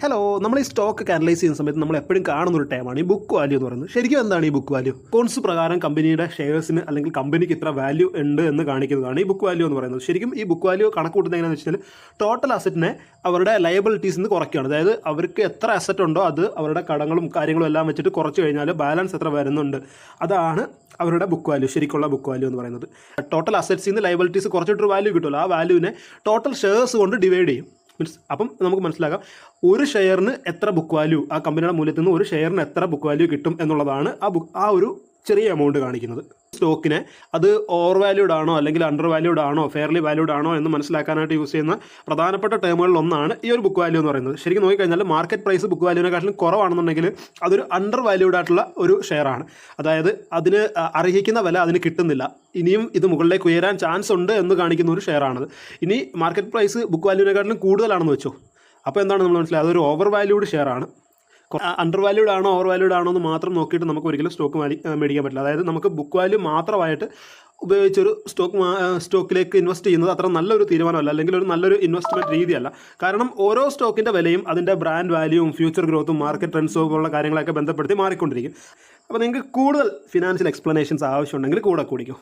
Hello, നമ്മൾ ഈ stock ഒക്കെ അനലൈസ് ചെയ്യുന്ന സമയത്ത് നമ്മൾ എപ്പോഴും കാണുന്ന ഒരു ടൈമാണ് ഈ ബുക്ക് വാല്യൂ എന്ന് പറയുന്നത്. ശരിക്കും എന്താണ് ഈ ബുക്ക് വാല്യൂ? അക്കൗണ്ട്സ് പ്രകാരം കമ്പനിയുടെ ഷെയർസിന് അല്ലെങ്കിൽ കമ്പനിക്ക് ഇത്ര വാല്യൂ ഉണ്ട് എന്ന് കാണിക്കുന്നതാണ് ഈ ബുക്ക് വാല്യൂ എന്ന് പറയുന്നത്. ശരിക്കും ഈ ബുക്ക് വാല്യൂ കണക്ക് കൂട്ടുന്നത് എങ്ങനെയാണെന്ന് വെച്ചാൽ ടോട്ടൽ അസറ്റിനെ അവരുടെ ലയബിലിറ്റീസ് നിന്ന് കുറയ്ക്കുകയാണ്. അതായത് അവർക്ക് എത്ര അസറ്റ് ഉണ്ടോ അത് അവരുടെ കടങ്ങളും കാര്യങ്ങളും എല്ലാം വെച്ചിട്ട് കുറച്ച് കഴിഞ്ഞാൽ ബാലൻസ് എത്ര വരുന്നുണ്ട്, അതാണ് അവരുടെ ബുക്ക് വാല്യൂ, ശരിക്കുള്ള ബുക്ക് വാല്യൂ എന്ന് പറയുന്നത്. ടോട്ടൽ അസറ്റ്സിൽ നിന്ന് ലയബിലിറ്റീസ് കുറച്ചിട്ടൊരു വാല്യൂ കിട്ടുമല്ലോ, ആ വാല്യൂവിനെ ടോട്ടൽ ഷെയർസ് കൊണ്ട് ഡിവൈഡ് ചെയ്യും. അപ്പം നമുക്ക് മനസ്സിലാക്കാം ഒരു ഷെയറിന് എത്ര ബുക്ക് വാല്യൂ, ആ കമ്പനിയുടെ മൂല്യത്തിൽ നിന്ന് ഒരു ഷെയറിന് എത്ര ബുക്ക് വാല്യൂ കിട്ടും എന്നുള്ളതാണ് ആ ഒരു ചെറിയ എമൗണ്ട് കാണിക്കുന്നത്. സ്റ്റോക്കിനെ അത് ഓവർ വാല്യൂഡ് ആണോ അല്ലെങ്കിൽ അണ്ടർ വാല്യൂഡ് ആണോ ഫെയർലി വാല്യൂഡ് ആണോ എന്ന് മനസ്സിലാക്കാനായിട്ട് യൂസ് ചെയ്യുന്ന പ്രധാനപ്പെട്ട ടേമുകളിൽ ഒന്നാണ് ഈ ഒരു ബുക്ക് വാല്യൂ എന്ന് പറയുന്നത്. ശരിക്കും നോക്കിക്കഴിഞ്ഞാൽ മാർക്കറ്റ് പ്രൈസ് ബുക്ക് വാല്യൂവിനെക്കാട്ടിലും കുറവാണെന്നുണ്ടെങ്കിൽ അതൊരു അണ്ടർ വാല്യൂഡ് ആയിട്ടുള്ള ഒരു ഷെയറാണ്. അതായത് അതിന് അർഹിക്കുന്ന വില അതിന് കിട്ടുന്നില്ല, ഇനിയും ഇത് മുകളിലേക്ക് ഉയരാൻ ചാൻസ് ഉണ്ട് എന്ന് കാണിക്കുന്ന ഒരു ഷെയറാണത്. ഇനി മാർക്കറ്റ് പ്രൈസ് ബുക്ക് വാല്യൂവിനെക്കാട്ടിലും കൂടുതലാണെന്ന് വെച്ചോ, അപ്പോൾ എന്താണ് നമ്മൾ മനസ്സിലായത്, അതൊരു ഓവർ വാല്യൂഡ് ഷെയറാണ്. അണ്ടർ വാല്യൂഡ് ആണോ ഓവർ വാല്യൂഡ് ആണോ എന്ന് മാത്രം നോക്കിയിട്ട് നമുക്ക് ഒരിക്കലും സ്റ്റോക്ക് മേടിക്കാൻ പറ്റില്ല. അതായത് നമുക്ക് ബുക്ക് വാല്യൂ മാത്രമായിട്ട് ഉപയോഗിച്ചൊരു സ്റ്റോക്കിലേക്ക് ഇൻവെസ്റ്റ് ചെയ്യുന്നത് അത്ര നല്ലൊരു തീരുമാനമല്ല, അല്ലെങ്കിൽ ഒരു നല്ലൊരു ഇൻവെസ്റ്റ്മെൻറ്റ് രീതിയല്ല. കാരണം ഓരോ സ്റ്റോക്കിൻ്റെ വിലയും അതിൻ്റെ ബ്രാൻഡ് വാല്യൂവും ഫ്യൂച്ചർ ഗ്രോത്തും മാർക്കറ്റ് ട്രെൻഡ്സും ഉള്ള കാര്യങ്ങളൊക്കെ ബന്ധപ്പെടുത്തി മാറിക്കൊണ്ടിരിക്കും. അപ്പോൾ നിങ്ങൾക്ക് കൂടുതൽ ഫിനാൻഷ്യൽ എക്സ്പ്ലനേഷൻസ് ആവശ്യമുണ്ടെങ്കിൽ കൂടെ കൂടിക്കോ.